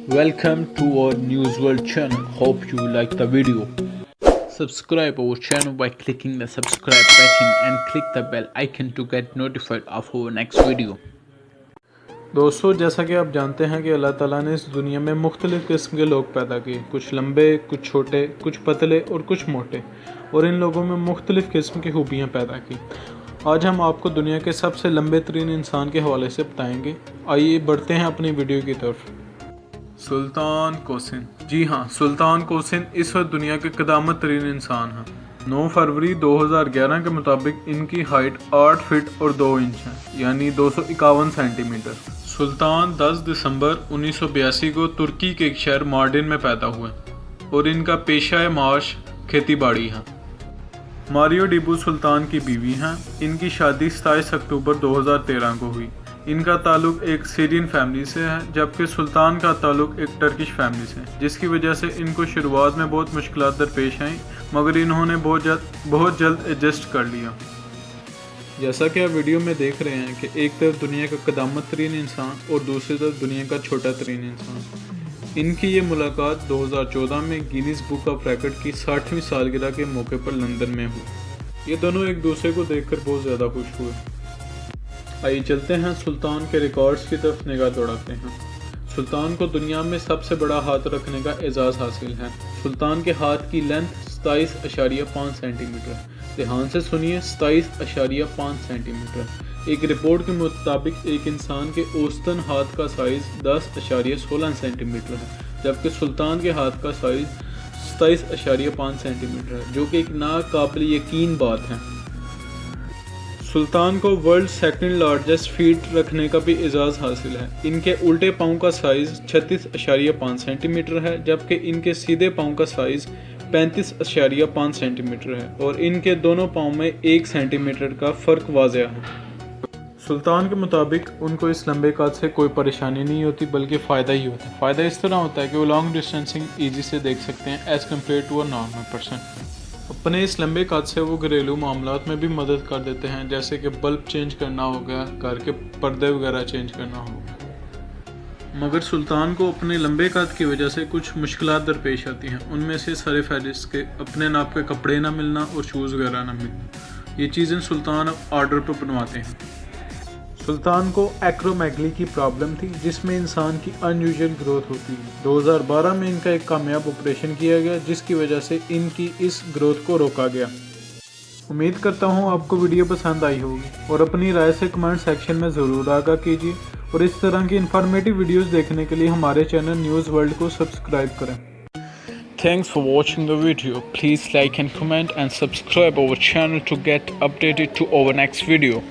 Welcome to our News World channel. Hope you like the video. Subscribe our channel by clicking the subscribe button and click the bell icon to get notified of our next video. दोस्तों, जैसा कि आप जानते हैं कि अल्लाह ताला ने इस दुनिया में मुख्तलिफ़ किस्म के लोग पैदा किए। कुछ लंबे, कुछ छोटे, कुछ पतले और कुछ मोटे, और इन लोगों में मुख्तलिफ़ किस्म की खूबियाँ पैदा की। आज हम आपको दुनिया के सबसे लंबे तरीन इंसान के हवाले से बताएंगे। आइए बढ़ते हैं अपनी वीडियो की तरफ। सुल्तान कोसिन। जी हाँ, सुल्तान कोसिन इस वक्त दुनिया के क़दामत तरीन इंसान हैं। 9 फरवरी 2011 के मुताबिक इनकी हाइट 8 फीट और 2 इंच है, यानी 251 सेंटीमीटर। सुल्तान 10 दिसंबर 1982 को तुर्की के एक शहर मार्डिन में पैदा हुए और इनका पेशा माश खेती बाड़ी है। मारियो डिबू सुल्तान की बीवी हैं। इनकी शादी 27 अक्टूबर 2013 को हुई। इनका ताल्लुक एक सीरियन फैमिली से है, जबकि सुल्तान का ताल्लुक एक टर्किश फैमिली से, जिसकी वजह से इनको शुरुआत में बहुत मुश्किलात दरपेश आईं, मगर इन्होंने बहुत जल्द एडजस्ट कर लिया। जैसा कि आप वीडियो में देख रहे हैं कि एक तरफ दुनिया का क़दामत तरीन इंसान और दूसरी तरफ दुनिया का छोटा तरीन इंसान। इनकी ये मुलाकात 2014 में गिनीज बुक ऑफ रिकॉर्ड की 60वीं सालगिरह के मौके पर लंदन में हुई। ये दोनों एक दूसरे को देखकर बहुत ज़्यादा खुश हुए। आइए चलते हैं सुल्तान के रिकॉर्ड्स की तरफ निगाह दौड़ाते हैं। सुल्तान को दुनिया में सबसे बड़ा हाथ रखने का एजाज़ हासिल है। सुल्तान के हाथ की लेंथ 27.5 सेंटीमीटर। ध्यान से सुनिए, 27.5 सेंटीमीटर। एक रिपोर्ट के मुताबिक एक इंसान के औसतन हाथ का साइज़ 10.16 सेंटीमीटर है, जबकि सुल्तान के हाथ का साइज़ 27.5 सेंटीमीटर है, जो कि एक नाकाबिल यकीन बात है। सुल्तान को वर्ल्ड सेकंड लार्जेस्ट फीट रखने का भी एजाज़ हासिल है। इनके उल्टे पाँव का साइज़ 36.5 सेंटीमीटर है, जबकि इनके सीधे पाँव का साइज़ 35.5 सेंटीमीटर है, और इनके दोनों पाँव में 1 सेंटीमीटर का फ़र्क वाज़ेह है। सुल्तान के मुताबिक उनको इस लंबे कद से कोई परेशानी नहीं होती, बल्कि फ़ायदा ही होता है। फ़ायदा इस तरह होता है कि वो लॉन्ग डिस्टेंसिंग ईजी से देख सकते हैं as compare to a normal person. अपने इस लंबे कद से वो घरेलू मामलात में भी मदद कर देते हैं, जैसे कि बल्ब चेंज करना हो गया, घर के पर्दे वगैरह चेंज करना हो गया। मगर सुल्तान को अपने लंबे कद की वजह से कुछ मुश्किलात दरपेश आती हैं। उनमें से सर फहरिस्त के अपने नाप के कपड़े ना मिलना और शूज़ वगैरह ना मिलना। ये चीज़ें सुल्तान अब ऑर्डर पर बनवाते हैं। सुल्तान को एक्रोमेगली की प्रॉब्लम थी, जिसमें इंसान की अनयूजुअल ग्रोथ होती है। 2012 में इनका एक कामयाब ऑपरेशन किया गया, जिसकी वजह से इनकी इस ग्रोथ को रोका गया। उम्मीद करता हूँ आपको वीडियो पसंद आई होगी, और अपनी राय से कमेंट सेक्शन में ज़रूर आगाह कीजिए। और इस तरह की इन्फॉर्मेटिव वीडियोज़ देखने के लिए हमारे चैनल न्यूज़ वर्ल्ड को सब्सक्राइब करें। Thanks for watching the video. Please like and comment and subscribe our channel to get updated to our next video.